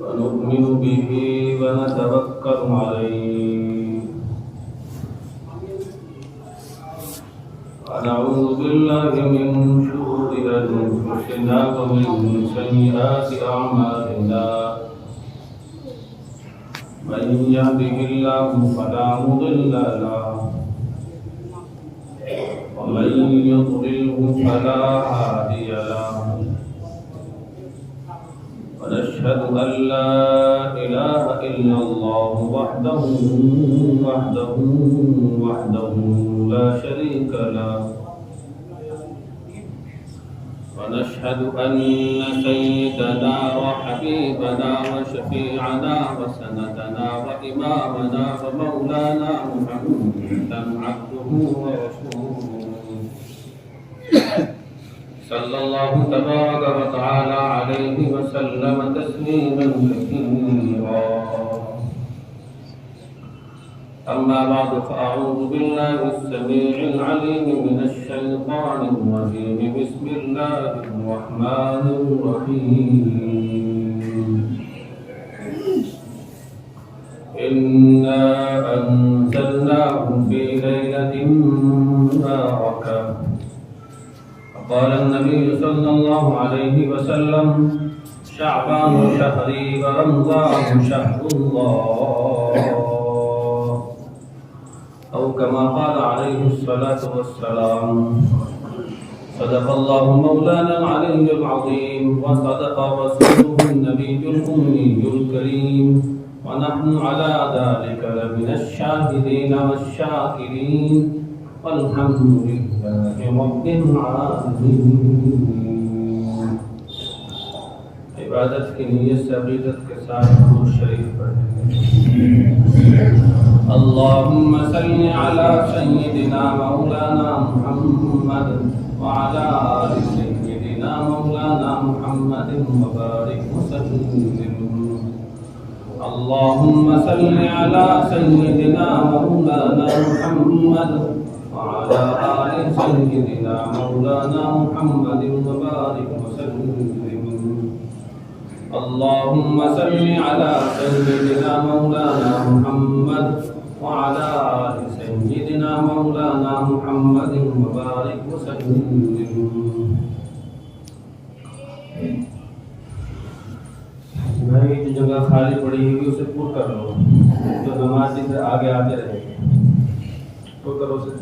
ونؤمن به ونتوكل عليه ونعوذ بالله من شرور أنفسنا ومن سيئات أعمالنا من يهده الله فلا مضل له ومن يضلله فلا هادي له ونشهد أن لا إله إلا الله وحده لا شريك له ونشهد أن سيدنا وحبيبنا وشفيعنا وسندنا وإمامنا ومولانا محمدا عبده ورسوله صلى الله تبارك وتعالى عليه وسلم تسليما كثيرا. أما بعد فأعوذ بالله السميع العليم من الشيطان الرجيم. بسم الله الرحمن الرحيم. إنا أنزلناه في ليلة مباركة. قال النبي صلى الله عليه وسلم: شعبان شهري ورمضان شهر الله، أو كما قال عليه الصلاة والسلام. صدق الله مولانا العلي العظيم، وصدق رسوله النبي الأمي الكريم، ونحن على ذلك لمن الشاهدين والشاكرين، والحمد لله رب العالمين. عبادت کی نیت سے عقیدت کے ساتھ درود شریف پڑھیں. اللهم صل على سيدنا مولانا محمد وعلى آل سيدنا مولانا محمد وبارك وسلم. اللهم صل على سيدنا مولانا محمد وعلى آل سيدنا مولانا محمد وبارك وسلم. اللهم صل على سيدنا مولانا محمد وعلى آل سيدنا مولانا محمد وبارك وسلم. بھائی جو جگہ خالی پڑی ہوئی اسے پر کر لو، جو نمازی سے آگے آتے رہے پر کرو اسے.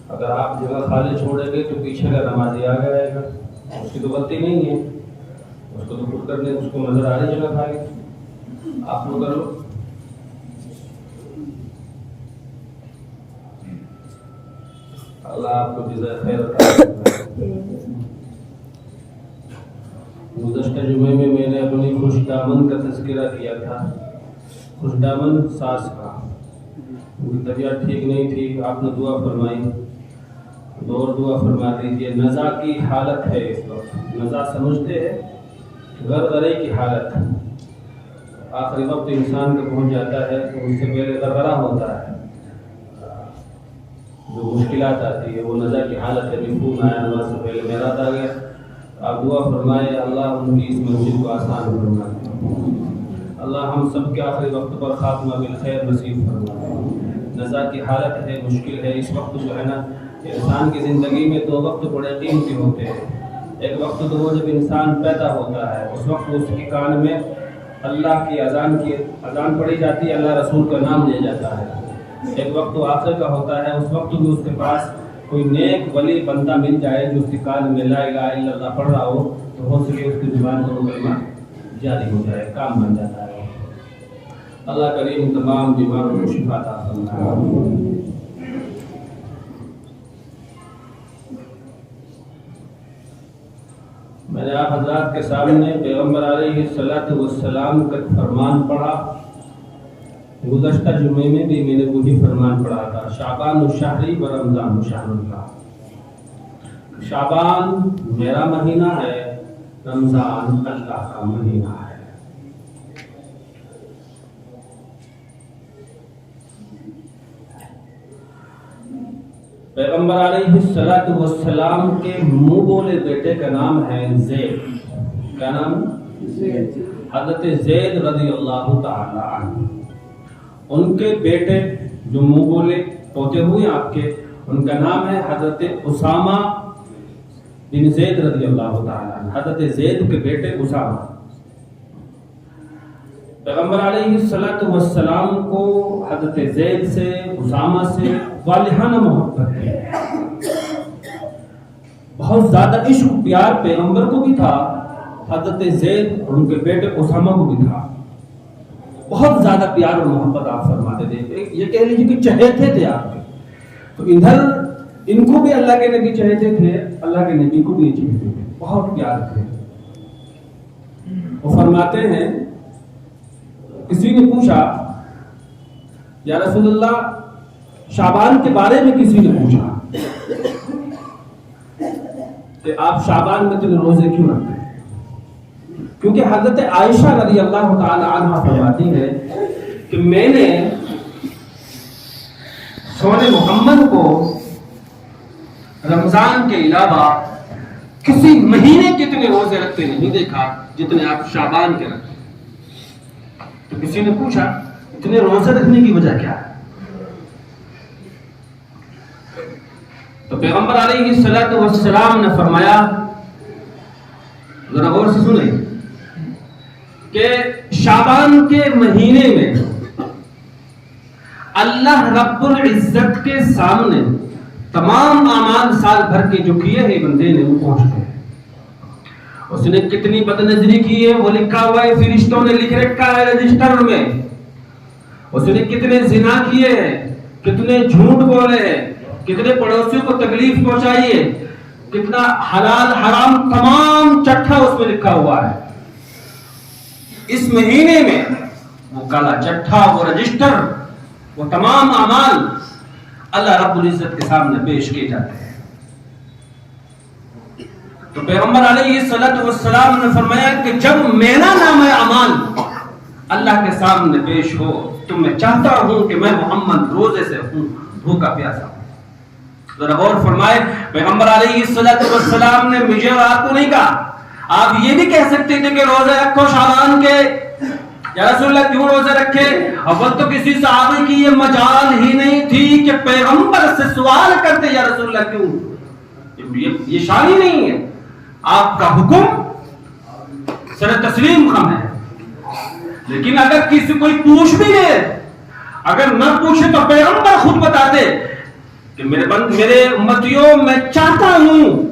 اگر آپ جگہ خالی چھوڑیں گے تو پیچھے کا نمازی آگے آئے گا، اس کی تو غلطی نہیں ہے، اس کو تو پر کرنے اس کو نظر آ رہی جگہ خالی، آپ لوگ کرو. اللہ آپ کو جزائے خیر عطا فرمائے. گزشتہ جمعے میں میں نے اپنی خوش دامن کا تذکرہ کیا تھا، خوش دامن ساس کا. ان کی طبیعت ٹھیک نہیں تھی، آپ نے دعا فرمائی، اور دعا فرما دیجیے. نزا کی حالت ہے اس وقت. نزا سمجھتے ہیں غرغرے کی حالت. آخری وقت انسان کا پہنچ جاتا ہے تو اس سے پہلے غرغرہ ہوتا ہے، جو مشکلات آتی ہے وہ نزا کی حالت ہے. خون آیا، نماز سے پہلے میرات آ گیا. آپ دعا فرمائے اللہ ان کی اس مسجد کو آسان فرمائے. اللہ ہم سب کے آخری وقت پر خاتمہ بالخیر نصیب فرمائے. نزا کی حالت ہے، مشکل ہے. اس وقت جو ہے نا انسان کی زندگی میں دو وقت بڑے قیمتی ہوتے ہیں. ایک وقت تو وہ جب انسان پیدا ہوتا ہے، اس وقت اس کے کان میں اللہ کی اذان پڑھی جاتی ہے، اللہ رسول کا نام لیا جاتا ہے. ایک وقت تو آخر کا ہوتا ہے، اس وقت بھی اس کے پاس کوئی نیک ولی بندہ مل جائے جو اس کے کان میں لا الہ الا اللہ پڑھ رہا ہو تو ہو سکے اس کی زبان پر وہ کلمہ جاری ہو جائے، کام بن جاتا ہے۔ اللہ کریم تمام بیماروں کو شفا عطا فرمائے۔ میں نے آپ حضرات کے سامنے پیغمبر علیہ السلام کا فرمان پڑھا، گزشتہ جمعے میں بھی میں نے وہی فرمان پڑھا تھا، شعبان الشہری و رمضان شہر اللہ۔ شعبان میرا مہینہ ہے، رمضان اللہ کا مہینہ ہے۔ پیغمبر علیہ السلام کے منہ بولے بیٹے کا نام ہے زید۔ کیا نام؟ زید۔ حضرت زید رضی اللہ تعالی عنہ، ان کے بیٹے جو منہ بولے پوتے ہوئے آپ کے، ان کا نام ہے حضرت اسامہ بن زید رضی اللہ تعالی عنہ۔ حضرت زید کے بیٹے اسامہ، پیغمبر علیہ السلام کو حضرت زید سے، اسامہ سے والہانہ محبت ہے، بہت زیادہ عشق پیار پیغمبر کو بھی تھا، حضرت زید اور ان کے بیٹے اسامہ کو بھی تھا، بہت زیادہ پیار اور محبت آپ فرماتے تھے، یہ کہہ لیجیے کہ چہیتے تھے آپ کے۔ تو ادھر ان کو بھی اللہ کے نبی چہیتے تھے، اللہ کے نبی کو بھی چہیتے تھے، بہت پیار تھے۔ وہ فرماتے ہیں، کسی نے پوچھا یا رسول اللہ شعبان کے بارے میں، کسی نے پوچھا کہ آپ شعبان میں اتنے روزے کیوں رکھتے ہیں؟ کیونکہ حضرت عائشہ رضی اللہ تعالی عنہ فرماتی ہے کہ میں نے سونے محمد کو رمضان کے علاوہ کسی مہینے کتنے روزے رکھتے نہیں دیکھا جتنے آپ شعبان کے رکھتے۔ تو کسی نے پوچھا اتنے روزے رکھنے کی وجہ کیا ہے؟ تو پیغمبر علیہ السلام نے فرمایا، ذرا غور سے سنیں، کہ شعبان کے مہینے میں اللہ رب العزت کے سامنے تمام اعمال سال بھر کے جو کیے ہیں بندے نے وہ پہنچتے ہیں۔ اس نے کتنی بد نظری کی ہے وہ لکھا ہوا ہے، فرشتوں نے لکھ رکھا ہے رجسٹر میں۔ اس نے کتنے زنا کیے ہیں، کتنے جھوٹ بولے ہیں، کتنے پڑوسیوں کو تکلیف پہنچائی ہے، کتنا حلال حرام تمام چٹھا اس میں لکھا ہوا ہے۔ اس مہینے میں وہ کالا چٹھا، وہ رجسٹر، وہ تمام اعمال اللہ رب العزت کے سامنے پیش کیے جاتے ہیں۔ تو پیغمبر علیہ السلام نے فرمایا کہ جب میرا نام اعمال اللہ کے سامنے پیش ہو تو میں چاہتا ہوں کہ میں محمد روزے سے ہوں، بھوکا پیاسا ہوں۔ ذرا غور فرمائے، پیغمبر علیہ السلام نے مجھے اور آپ کو نہیں کہا۔ آپ یہ بھی کہہ سکتے تھے کہ روزے رکھو شعبان کے، یا رسول اللہ کیوں روزے رکھے؟ اول تو کسی صحابی کی یہ مجال ہی نہیں تھی کہ پیغمبر سے سوال کرتے یا رسول اللہ کیوں، یہ شان ہی نہیں ہے۔ آپ کا حکم سر تسلیم خم ہے، لیکن اگر کسی کوئی پوچھ بھی لے، اگر نہ پوچھے تو پیغمبر خود بتاتے کہ میرے امتیوں میں چاہتا ہوں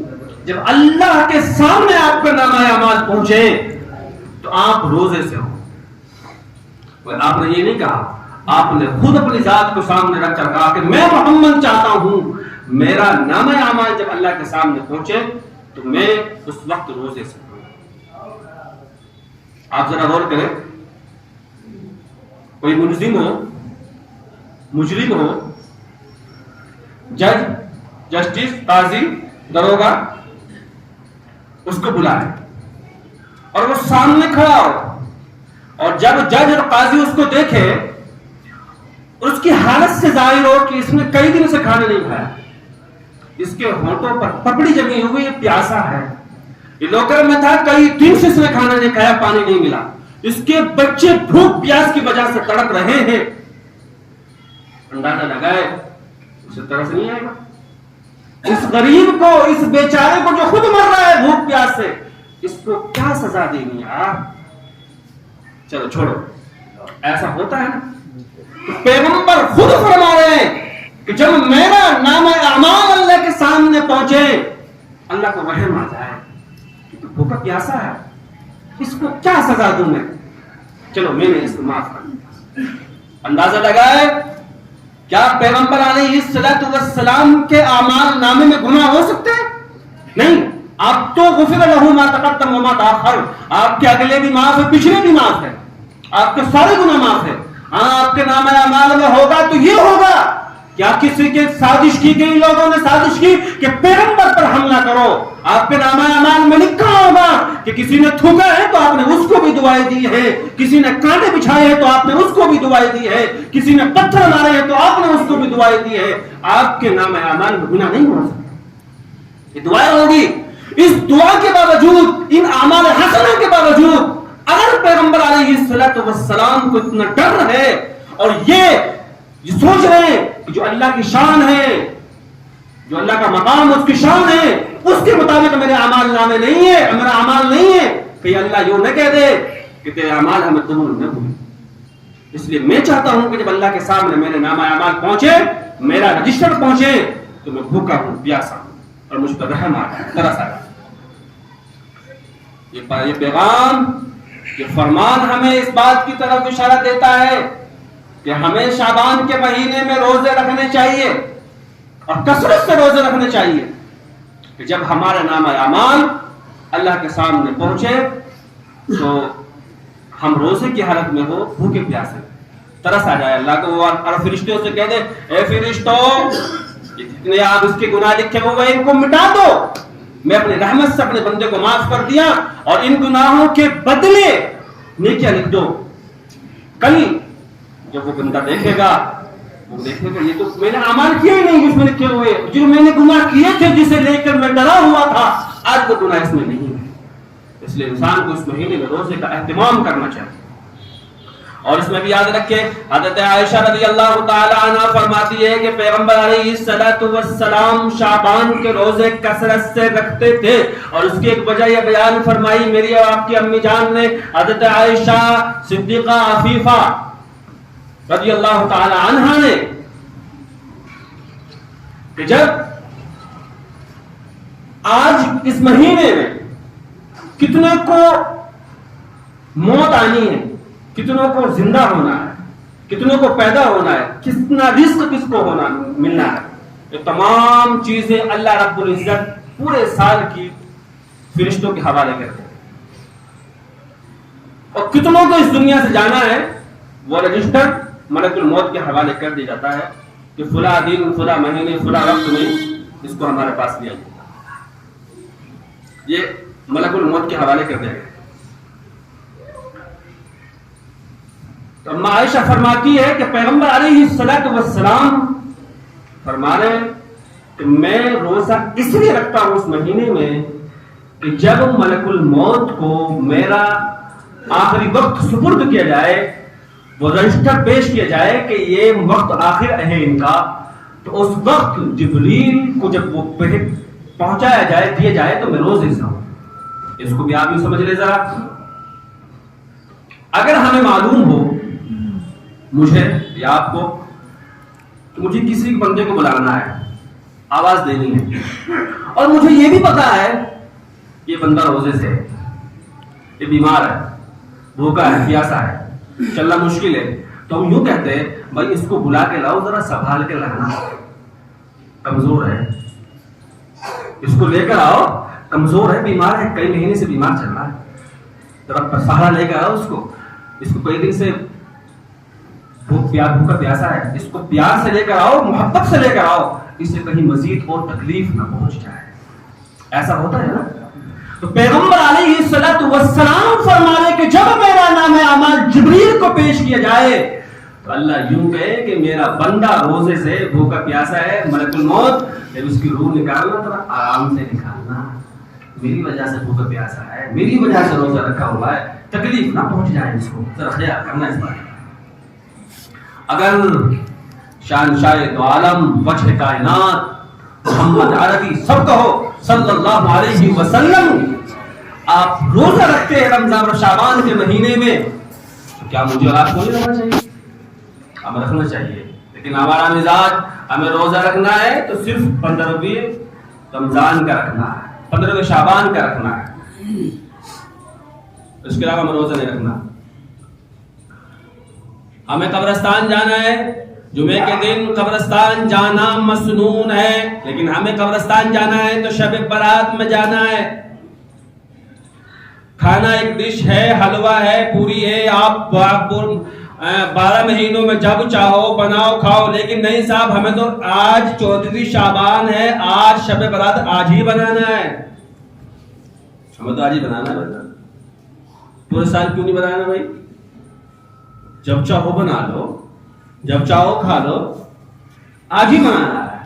جب اللہ کے سامنے آپ کا نامہ اعمال پہنچے تو آپ روزے سے ہو۔ آپ نے یہ نہیں کہا، آپ نے خود اپنی ذات کو سامنے رکھ کر کہا کہ میں محمد چاہتا ہوں میرا نامہ اعمال جب اللہ کے سامنے پہنچے تو میں اس وقت روزے سے ہوں۔ آپ ذرا غور کریں، کوئی ملزم ہو، مجرم ہو، جج، جسٹس، قاضی، دروگا، اس کو بلائے اور وہ سامنے کھڑا ہو، اور جب جج اور قاضی اس کو دیکھے اس کی حالت سے ظاہر ہو کہ اس نے کئی دن سے کھانا نہیں کھایا، اس کے ہونٹوں پر پپڑی جمی ہوئی، پیاسا ہے، یہ لوکر میں تھا، کئی دن سے اس نے کھانا نہیں کھایا، پانی نہیں ملا، اس کے بچے بھوک پیاس کی وجہ سے تڑپ رہے ہیں، اندازہ لگائے اسے ترس نہیں آئے گا؟ اس غریب کو، اس بیچارے کو جو خود مر رہا ہے بھوک پیاس سے، اس کو کیا سزا دینی ہے آپ؟ چلو چھوڑو، ایسا ہوتا ہے نا؟ تو پیغمبر خود فرما رہے ہیں کہ جب میرا نام اعمال اللہ کے سامنے پہنچے اللہ کو رحم آ جائے کہ تو بھوکا پیاسا ہے، اس کو کیا سزا دوں میں، چلو میں نے اس کو معاف کر دیا۔ اندازہ لگائے کیا پیغمبر علیہ السلام کے اعمال نامے میں گناہ ہو سکتے ہیں؟ نہیں، آپ تو غفر لہ ما تقدم وما تاخر، آپ کے اگلے بھی معاف ہے، پچھلے بھی معاف ہے، آپ کے سارے گناہ معاف ہے۔ ہاں آپ کے نام اعمال میں ہوگا تو یہ ہوگا کیا کسی کے سازش کی گئی، لوگوں نے سازش کی کہ پیغمبر پر حملہ کرو، آپ کے نام اعمال میں لکھا ہوگا کہ کسی نے تھوکا ہے تو آپ نے اس کو بھی دعائیں دی ہے، کسی نے کانٹے بچھائے ہیں تو آپ نے اس کو بھی دعائیں دی ہے، کسی نے پتھر مارے ہیں تو آپ نے اس کو بھی دعائیں دی ہے۔ آپ کے نام اعمال میں گناہ نہیں ہو سکتا، یہ دعائیں ہوگی۔ اس دعا کے باوجود، ان اعمال حسنہ کے باوجود، اگر پیغمبر علیہ السلام کو اتنا ڈر ہے اور یہ سوچ رہے ہیں کہ جو اللہ کی شان ہے، جو اللہ کا مقام اس کی شان ہے، اس کے مطابق میرے اعمال نامے نہیں ہے، میرا اعمال نہیں ہے، کہ اللہ یوں نہ کہہ دے کہ تیرے اعمال ہمیں قبول نہ ہوئے۔ اس لیے میں چاہتا ہوں کہ جب اللہ کے سامنے میرے نام اعمال پہنچے، میرا رجسٹر پہنچے، تو میں بھوکا ہوں، پیاسا ہوں اور مجھ پر رحم آ جائے، ترس آ جائے۔ یہ پیغام، یہ فرمان ہمیں اس بات کی طرف اشارہ دیتا ہے کہ ہمیں شعبان کے مہینے میں روزے رکھنے چاہیے اور کثرت سے روزے رکھنے چاہیے کہ جب ہمارا نام اعمال اللہ کے سامنے پہنچے تو ہم روزے کی حالت میں ہو، بھوکے پیاسے، ترس آ جائے اللہ کو، اور فرشتوں سے کہہ دے اے فرشتوں، جتنے آپ اس کے گناہ لکھے ہوئے ان کو مٹا دو، میں اپنی رحمت سے اپنے بندے کو معاف کر دیا، اور ان گناہوں کے بدلے نیکیاں لکھ دو۔ کل جب وہ بندہ دیکھے گا، وہ دیکھے گا یہ تو میں نے اعمال کیا ہی نہیں اس میں لکھے ہوئے، جو میں نے گناہ کیے تھے جسے لے کر میں ڈرا ہوا تھا، آج وہ گناہ اس میں نہیں ہے۔ اس لیے انسان کو اس مہینے میں روزے کا اہتمام کرنا چاہیے۔ اور اس میں بھی یاد رکھے، حضرت عائشہ رضی اللہ تعالی عنہ فرماتی ہے کہ پیغمبر علیہ السلام شعبان کے روزے کثرت سے رکھتے تھے، اور اس کی ایک وجہ یہ بیان فرمائی میری اور آپ کی امی جان نے، حضرت عائشہ صدیقہ عفیفہ رضی اللہ تعالی عنہ نے، کہ جب آج اس مہینے میں کتنے کو موت آنی ہے، کتنوں کو زندہ ہونا ہے، کتنوں کو پیدا ہونا ہے، کتنا رزق کس کو ہونا ملنا ہے، یہ تمام چیزیں اللہ رب العزت پورے سال کی فرشتوں کے حوالے کرتے ہیں، اور کتنوں کو اس دنیا سے جانا ہے وہ رجسٹر ملک الموت کے حوالے کر دیا جاتا ہے کہ فلاں دن، فلاں مہینے، فلاں وقت میں اس کو ہمارے پاس لیا جائے، یہ ملک الموت کے حوالے کر دیا گیا۔ تو اما عائشہ فرماتی ہے کہ پیغمبر علیہ السلام فرما رہے ہیں کہ میں روزہ اس لیے رکھتا ہوں اس مہینے میں کہ جب ملک الموت کو میرا آخری وقت سپرد کیا جائے، وہ رجسٹر پیش کیا جائے کہ یہ وقت آخر ہے ان کا، تو اس وقت جبریل کو جب وہ پہنچایا جائے، دیا جائے، تو میں روزے سے ہوں۔ اس کو بھی آپ بھی سمجھ لیں ذرا۔ اگر ہمیں معلوم ہو، مجھے یا آپ کو، کہ مجھے کسی بندے کو بلانا ہے، آواز دینی ہے، اور مجھے یہ بھی پتا ہے یہ بندہ روزے سے ہے، یہ بیمار ہے، بھوکا ہے، پیاسا ہے، چلنا مشکل ہے، تو ہم یوں کہتے ہیں بھائی اس کو بلا کے لاؤ، ذرا سنبھال کے لانا، کمزور ہے، اس کو لے کر آؤ، کمزور ہے، بیمار ہے، کئی مہینے سے بیمار چل رہا ہے، ذرا سہارا لے کر آؤ اس کو کئی دن سے بھوکا پیاسا ہے، اس کو پیار سے لے کر آؤ، محبت سے لے کر آؤ، اس سے کہیں مزید اور تکلیف نہ پہنچ جائے۔ ایسا ہوتا ہے نا؟ تو پیغمبر علیہ السلام فرما رہے کہ جب میرا نام اعمال جبریل کو پیش کیا جائے تو اللہ یوں کہے کہ میرا بندہ روزے سے بھوکا پیاسا ہے، ملک الموت جب اس کی روح نکالنا تو آرام سے نکالنا، میری وجہ سے بھوکا پیاسا ہے، میری وجہ سے روزہ رکھا ہوا ہے، تکلیف نہ پہنچ جائے اس کو، ذرا خیال کرنا اس بات۔ اگر شہنشاہ دو عالم، وجہ کائنات، محمد عربی سب کہو صلی اللہ علیہ وسلم آپ روزہ رکھتے ہیں رمضان اور شعبان کے مہینے میں، تو کیا مجھے اور آپ کو نہیں رکھنا چاہیے؟ ہم رکھنا چاہیے، لیکن ہمارا مزاج ہمیں روزہ رکھنا ہے تو صرف 15ویں رمضان کا رکھنا ہے، 15ویں شعبان کا رکھنا ہے، اس کے علاوہ ہمیں روزہ نہیں رکھنا۔ ہمیں قبرستان جانا ہے، جمعے کے دن قبرستان جانا مسنون ہے، لیکن ہمیں قبرستان جانا ہے تو شب برات میں جانا ہے۔ کھانا ایک ڈش ہے، حلوہ ہے، پوری ہے، آپ 12 مہینوں میں جب چاہو بناؤ کھاؤ، لیکن نہیں صاحب ہمیں تو آج 14ویں شعبان ہے، آج شب برات آج ہی بنانا ہے، ہمیں تو آج ہی بنانا ہے، پورے سال کیوں نہیں بنانا بھائی؟ جب چاہو بنا لو، جب چاہو کھا لو، آج ہی بنانا ہے۔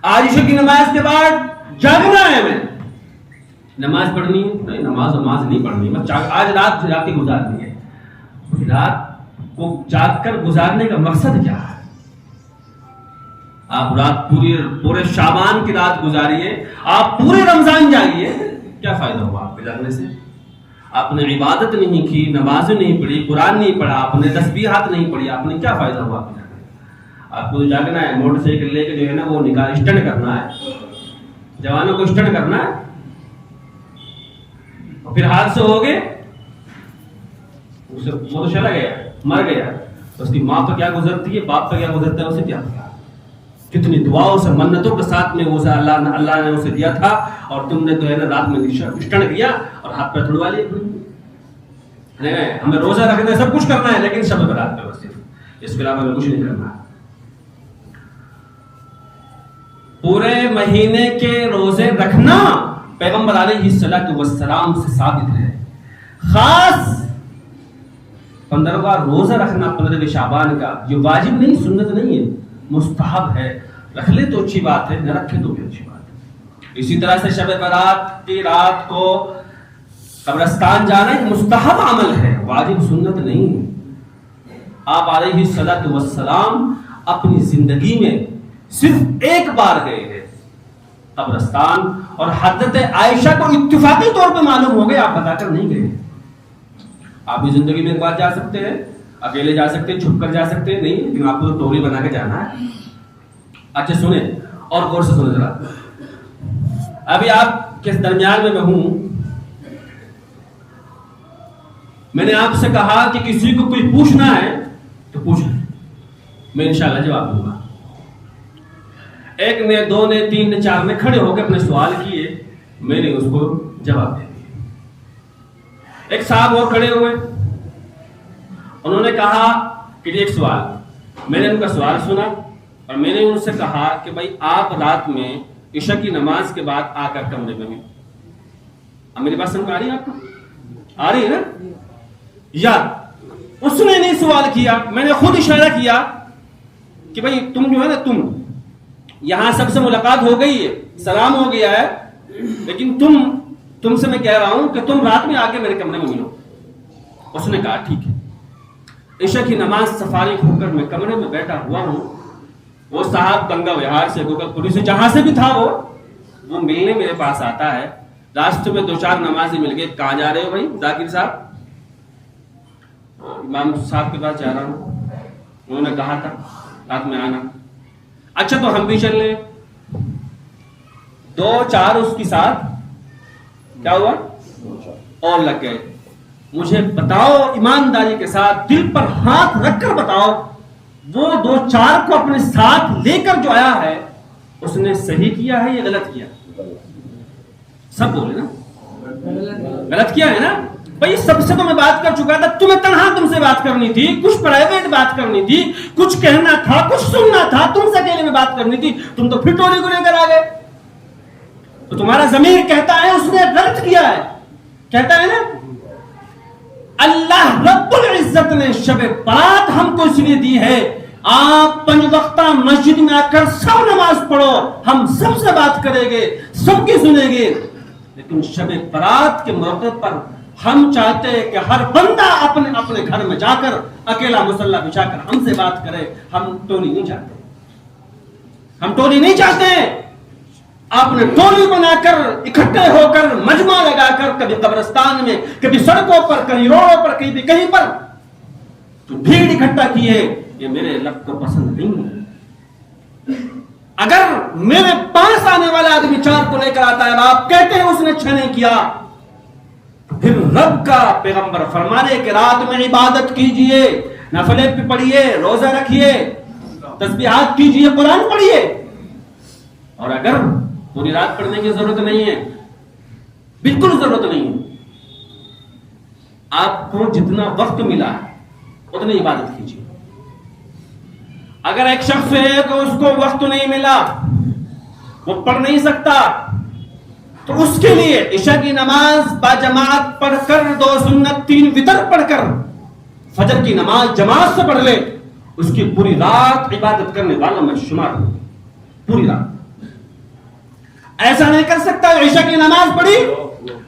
آج عشاء کی نماز کے بعد جاگنا ہے، ہمیں نماز پڑھنی ہے، نہیں نماز نہیں پڑھنی، بس آج رات جاگ گزارنی ہے۔ رات کو جاگ کر گزارنے کا مقصد کیا ہے؟ آپ رات پورے شعبان کی رات گزاریے، آپ پورے رمضان جاگیے، کیا فائدہ ہوا آپ کے جاگنے سے؟ آپ نے عبادت نہیں کی، نماز نہیں پڑھی، قرآن نہیں پڑھا، آپ نے تسبیحات نہیں پڑھی، آپ نے کیا فائدہ ہوا آپ کے جاگنے سے؟ آپ کو تو جاگنا ہے، موٹر سائیکل لے کے جو ہے نا وہ نکال اسٹنٹ کرنا ہے، جوانوں کو اسٹنٹ کرنا ہے، اور پھر حادثے ہو گئے، وہ تو چلا گیا، مر گیا، اس کی ماں پر کیا گزرتی ہے، باپ پر کیا گزرتا ہے، اسے کیا پتا؟ کتنی دعاؤں سے منتوں کے ساتھ میں اسے اللہ نے اسے دیا تھا، اور تم نے تو ہے نا رات میں اسٹنٹ کیا اور ہاتھ پہ تھڑوا لیا۔ ہمیں روزہ رکھنا ہے، سب کچھ کرنا ہے، لیکن شب برات پہ بس صرف، اس کے علاوہ ہمیں کچھ نہیں کرنا۔ پورے مہینے کے روزے رکھنا پیغمبر علیہ الصلوۃ والسلام سے ثابت ہے، خاص 15واں روزہ رکھنا 15ویں شعبان کا، یہ واجب نہیں، سنت نہیں ہے، مستحب ہے، رکھ لے تو اچھی بات ہے، نہ رکھے تو بھی اچھی بات ہے۔ اسی طرح سے شب برات کی رات کو قبرستان جانا ایک مستحب عمل ہے، واجب سنت نہیں ہے۔ آپ علیہ الصلوۃ والسلام اپنی زندگی میں صرف ایک بار گئے ہیں قبرستان، اور حضرت عائشہ کو اتفاقی طور پہ معلوم ہو گیا، آپ بتا کر نہیں گئے۔ آپ بھی زندگی میں ایک بار جا سکتے ہیں، اکیلے جا سکتے ہیں، چھپ کر جا سکتے ہیں، نہیں، لیکن آپ کو تو ٹولی بنا کے جانا ہے۔ اچھا سنیں اور غور سے سنیں ذرا، ابھی آپ کے درمیان میں ہوں، میں نے آپ سے کہا کہ کسی کو کوئی پوچھنا ہے تو پوچھ لیں، میں انشاءاللہ جواب دوں گا۔ ایک نے، دو نے، تین نے، چار نے کھڑے ہو کے اپنے سوال کیے، میں نے اس کو جواب دے دیا۔ ایک صاحب اور کھڑے ہوئے، انہوں نے کہا کہ ایک سوال، میں نے ان کا سوال سنا اور میں نے ان سے کہا کہ بھائی آپ رات میں عشاء کی نماز کے بعد آ کر کمرے میں، اب میری بات سمجھ آ رہی ہے آپ کو؟ آ رہی ہے نا؟ یا اس نے نہیں سوال کیا، میں نے خود اشارہ کیا کہ بھائی تم جو ہے نا، تم یہاں سب سے ملاقات ہو گئی ہے، سلام ہو گیا ہے، لیکن تم سے میں کہہ رہا ہوں کہ تم رات میں آ کے میرے کمرے میں ملو۔ اس نے کہا ٹھیک ہے۔ عشاء کی نماز سے فارغ ہو کر میں کمرے میں بیٹھا ہوا ہوں، وہ صاحب گنگا وہار سے، گوگل پوری سے، جہاں سے بھی تھا وہ ملنے میرے پاس آتا ہے۔ راستے میں 2-4 نمازی مل گئے، کہاں جا رہے ہو بھائی؟ ذاکر صاحب، امام صاحب کے پاس جا رہا ہوں، انہوں نے کہا تھا رات میں آنا۔ اچھا تو ہم بھی چل لیں۔ 2-4 اس کے ساتھ کیا ہوا اور لگ گئے۔ مجھے بتاؤ ایمانداری کے ساتھ، دل پر ہاتھ رکھ کر بتاؤ، وہ 2-4 کو اپنے ساتھ لے کر جو آیا ہے اس نے صحیح کیا ہے یا غلط کیا؟ سب بولے نا، غلط کیا ہے نا بھائی۔ سب سے تو میں بات کر چکا تھا، تمہیں تنہا تم سے بات کرنی تھی، کچھ پرائیویٹ بات کرنی تھی، کچھ کہنا تھا، کچھ سننا تھا، تم سے اکیلے میں بات کرنی تھی، تم تو پھر ٹولی کو لے کر آ گئے۔ تو تمہارا ضمیر کہتا ہے اس نے غلط کیا ہے، کہتا ہے نا۔ اللہ رب العزت نے شب برات ہم کو اس لیے دی ہے، آپ 5 وقتہ مسجد میں آ کر سب نماز پڑھو، ہم سب سے بات کریں گے، سب کی سنیں گے، لیکن شب برات کے موقع پر ہم چاہتے ہیں کہ ہر بندہ اپنے اپنے گھر میں جا کر اکیلا مصلی بچھا کر ہم سے بات کرے۔ ہم ٹولی نہیں چاہتے، ہم ٹولی نہیں چاہتے۔ آپ نے ٹولی بنا کر، اکٹھے ہو کر، مجمع لگا کر، کبھی قبرستان میں، کبھی سڑکوں پر، کہیں روڈوں پر، کہیں پر جو بھیڑ اکٹھا کی ہے، یہ میرے رب کو پسند نہیں ہے۔ اگر میرے پاس آنے والا آدمی 4 کو لے کر آتا ہے اور آپ کہتے ہیں اس نے اچھا نہیں کیا، پھر رب کا پیغمبر فرمانے کہ رات میں عبادت کیجئے، نفلیں پڑھیے، روزہ رکھیے، تسبیحات کیجئے، قرآن پڑھیے۔ اور اگر پوری رات پڑھنے کی ضرورت نہیں ہے، بالکل ضرورت نہیں ہے، آپ کو جتنا وقت ملا اتنی عبادت کیجئے۔ اگر ایک شخص ہے کہ اس کو وقت نہیں ملا، وہ پڑھ نہیں سکتا، تو اس کے لیے عشاء کی نماز باجماعت پڑھ کر 2 سنت 3 وتر پڑھ کر فجر کی نماز جماعت سے پڑھ لے، اس کی پوری رات عبادت کرنے والوں میں شمار ہو، پوری رات۔ ایسا نہیں کر سکتا عشاء کی نماز پڑھی،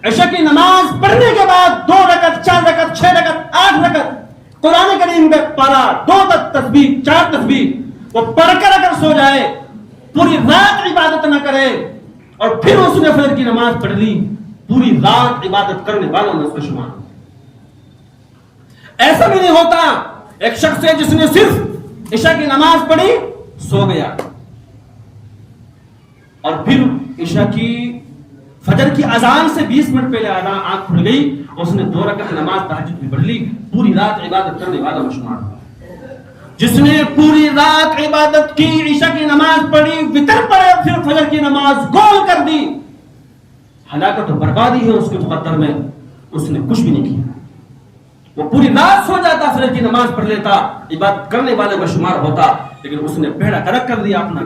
عشاء کی نماز پڑھنے کے بعد 2 رکعت 4 رکعت 6 رکعت 8 رکعت قرآن کریم میں پارا 2 تسبیح 4 تسبیح وہ پڑھ کر اگر سو جائے، پوری رات عبادت نہ کرے، اور پھر اس نے فجر کی نماز پڑھ لی، پوری رات عبادت کرنے والوں میں اس کا شمار۔ ایسا بھی نہیں ہوتا ایک شخص ہے جس نے صرف عشاء کی نماز پڑھی، سو گیا، اور پھر عشاء کی فجر کی اذان سے 20 منٹ پہلے آنکھ کھل گئی، اس نے 2 رکعت نماز تہجد کی پڑھ لی، پوری رات عبادت کرنے والا مشمار۔ جس نے پوری رات عبادت کی، عشاء کی نماز پڑھی، وتر پڑھے، پھر فجر کی نماز گول کر دی، ہلاکت و بربادی ہے اس کے مقدر میں، اس نے کچھ بھی نہیں کیا۔ وہ پوری رات سو جاتا، فجر کی نماز پڑھ لیتا، عبادت کرنے والے میں شمار ہوتا، لیکن اس نے بیڑا غرق کر دیا اپنا۔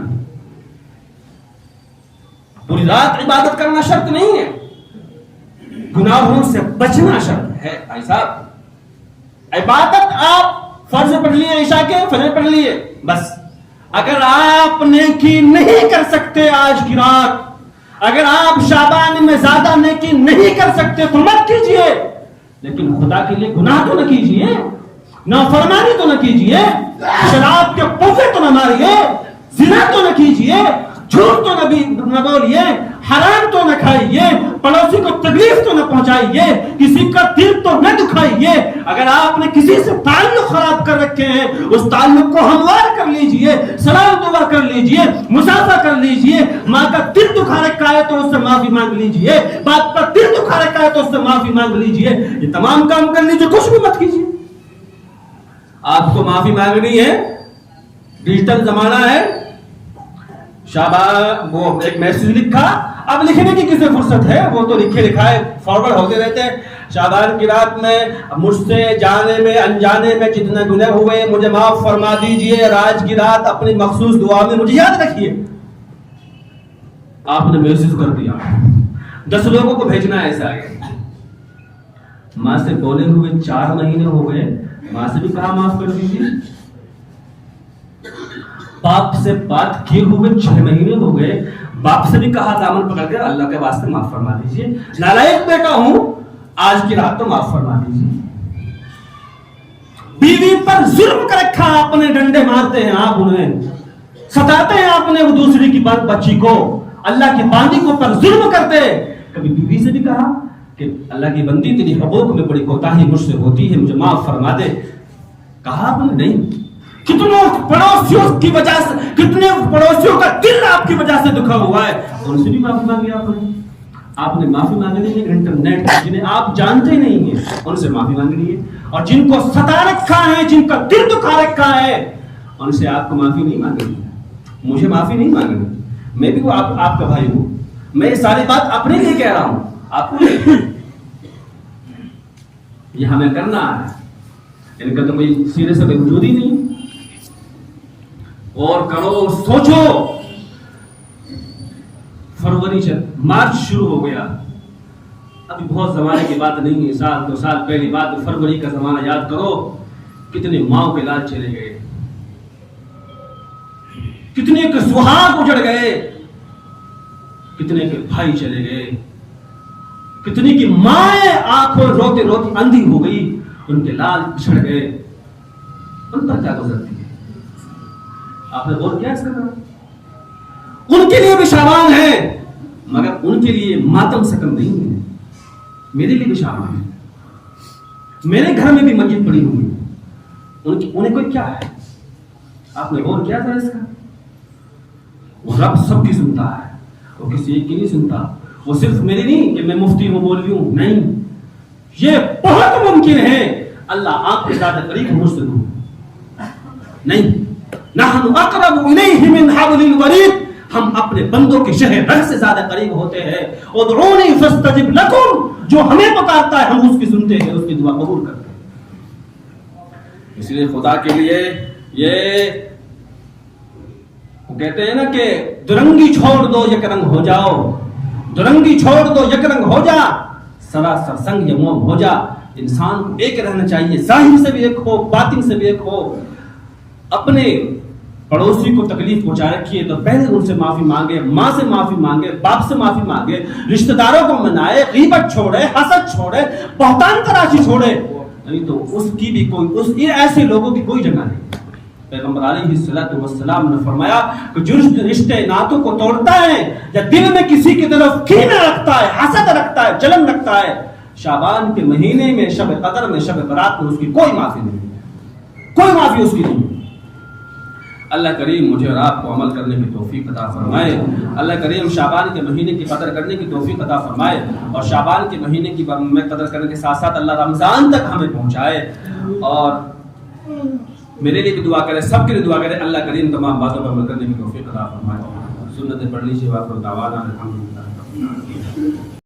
پوری رات عبادت کرنا شرط نہیں ہے، گناہوں سے بچنا شرط ہے۔ بھائی صاحب، عبادت آپ فرض پڑھ لیے، عشاء کے فجر پڑھ لیے، بس۔ اگر آپ نیکی نہیں کر سکتے آج کی رات، اگر آپ شعبان میں زیادہ نیکی نہیں کر سکتے تو مت کیجئے، لیکن خدا کے لیے گناہ تو نہ کیجئے، نافرمانی تو نہ کیجئے، شراب کے پوفے تو نہ ماریے، زنا تو نہ کیجئے، جھوٹ تو نہ بولیے، حرام تو نہ کھائیے، پڑوسی کو تکلیف تو نہ پہنچائیے، کسی کا دل تو نہ دکھائیے۔ اگر آپ نے کسی سے تعلق خراب کر رکھے ہیں، اس تعلق کو ہموار کر لیجئے، سلام دعا کر لیجئے، مسافہ کر لیجئے، ماں کا دل دکھا رکھا ہے تو اس سے معافی مانگ لیجئے، باپ کا دل دکھا رکھا ہے تو اس سے معافی مانگ لیجئے، یہ تمام کام کر لیجئے، کچھ بھی مت کیجئے۔ آپ کو معافی مانگنی ہے، ڈیجیٹل زمانہ ہے، شابان وہ ایک میسج لکھا، اب لکھنے کی کسے فرصت ہے، وہ تو لکھے لکھائے فارورڈ ہوتے رہتے ہیں۔ شابان کی رات میں مجھ سے جانے میں انجانے میں جتنے گناہ ہوئے مجھے معاف فرما دیجئے، اور آج کی رات اپنی مخصوص دعا میں مجھے یاد رکھیے۔ آپ نے میسج کر دیا، 10 لوگوں کو بھیجنا ہے، ایسا ہے۔ ماں سے بولے ہوئے 4 مہینے ہو گئے، ماں سے بھی کہا معاف کر دیجیے، باپ سے بات کیے ہوئے 6 مہینے ہو گئے، باپ سے بھی کہا دامن پکڑ کر اللہ کے واسطے معاف فرما دیجیے، نالائق بیٹا ہوں، آج کی رات تو معاف فرما دیجیے۔ بیوی پر ظلم کر رکھا، اپنے ڈنڈے مارتے ہیں آپ، انہیں ستاتے ہیں آپ نے، وہ دوسری کی بچی کو، اللہ کی باندی کو پر ظلم کرتے۔ کبھی بیوی سے بھی کہا کہ اللہ کی بندی تیری حقوق میں بڑی کوتاہی مجھ سے ہوتی ہے، مجھے معاف فرما دے، کہا آپ نے نہیں۔ کتنوں پڑوسیوں کی وجہ سے، کتنے پڑوسیوں کا دل آپ کی وجہ سے دکھا ہوا ہے، ان سے بھی معافی مانگی آپ نے معافی مانگنی ہے۔ انٹرنیٹ جنہیں آپ جانتے نہیں ہیں ان سے معافی مانگنی ہے، اور جن کو ستا رکھا ہے، جن کا دل دکھا رکھا ہے، ان سے آپ کو معافی نہیں مانگنی ہے، مجھے معافی نہیں مانگنی۔ میں بھی وہ آپ کا بھائی ہوں، میں یہ ساری بات اپنے لیے کہہ رہا ہوں، آپ کو یہ ہمیں کرنا ہے، ان کا تو کوئی سیرے سے وجود ہی نہیں۔ اور کرو، سوچو، فروری مارچ شروع ہو گیا، ابھی بہت زمانے کی بات نہیں ہے، 1-2 سال پہلی بات، فروری کا زمانہ یاد کرو، کتنے ماؤں کے لال چلے گئے، کتنے کے سہاگ اجڑ گئے، کتنے کے بھائی چلے گئے، کتنے کی مائیں آنکھوں روتے روتے اندھی ہو گئی، ان کے لال پچھڑ گئے، ان پر کیا گزرتی ہے؟ آپ نے غور کیا اس کا؟ ان کے لیے بھی شعبان ہے، مگر ان کے لیے ماتم سے کم نہیں ہے، میرے لیے بھی شعبان ہے، میرے گھر میں بھی مسجد پڑی ہوئی ہے، انہیں کوئی کیا ہے؟ آپ نے غور کیا تھا اس کا؟ وہ رب سب کی سنتا ہے، وہ کسی ایک کی نہیں سنتا. وہ صرف میری نہیں کہ میں مفتی ہوں مولوی ہوں، نہیں، یہ بہت ممکن ہے اللہ آپ کے زیادہ قریب مجھ سے دور نہیں. نحن اقرب الیہ من حبل الورید، ہم اپنے بندوں کے شہ رگ سے زیادہ قریب ہوتے ہیں. ادعونی فاستجب لکم، جو ہمیں پکارتا ہے ہم اس کی سنتے ہیں، اس کی دعا قبول کرتے ہیں. اس لیے خدا کے لیے یہ وہ کہتے ہیں نا کہ درنگی چھوڑ دو یک رنگ ہو جاؤ، درنگی چھوڑ دو یک رنگ ہو جا، سراسر سنگ موم ہو جا. انسان کو ایک رہنا چاہیے، ظاہر سے بھی ایک ہو، باطن سے بھی ایک ہو. اپنے پڑوسی کو تکلیف پہنچا رکھی ہے تو پہلے ان سے معافی مانگے، ماں سے معافی مانگے، باپ سے معافی مانگے، رشتہ داروں کو منائے، غیبت چھوڑے، حسد چھوڑے، بہتان تراشی چھوڑے. نہیں تو اس کی بھی کوئی ایسے لوگوں کی کوئی جگہ نہیں. پیغمبر علیہ الصلوۃ والسلام نے فرمایا کہ جو رشتے ناتوں کو توڑتا ہے یا دل میں کسی کی طرف کینہ رکھتا ہے، حسد رکھتا ہے، جلن رکھتا ہے، شعبان کے مہینے میں، شب قدر میں، شب برات میں اس کی کوئی معافی نہیں، کوئی معافی اس کی نہیں. اللہ کریم مجھے اور آپ کو عمل کرنے کی توفیق عطا فرمائے. اللہ کریم شعبان کے مہینے کی قدر کرنے کی توفیق عطا فرمائے، اور شعبان کے مہینے کی میں قدر کرنے کے ساتھ ساتھ اللہ رمضان تک ہمیں پہنچائے. اور میرے لیے بھی دعا کرے، سب کے لیے دعا کرے، اللہ کریم تمام باتوں پر عمل کرنے کی توفیق عطا فرمائے. سنتیں پڑھ لیجیے. واخر دعوانا الحمدللہ.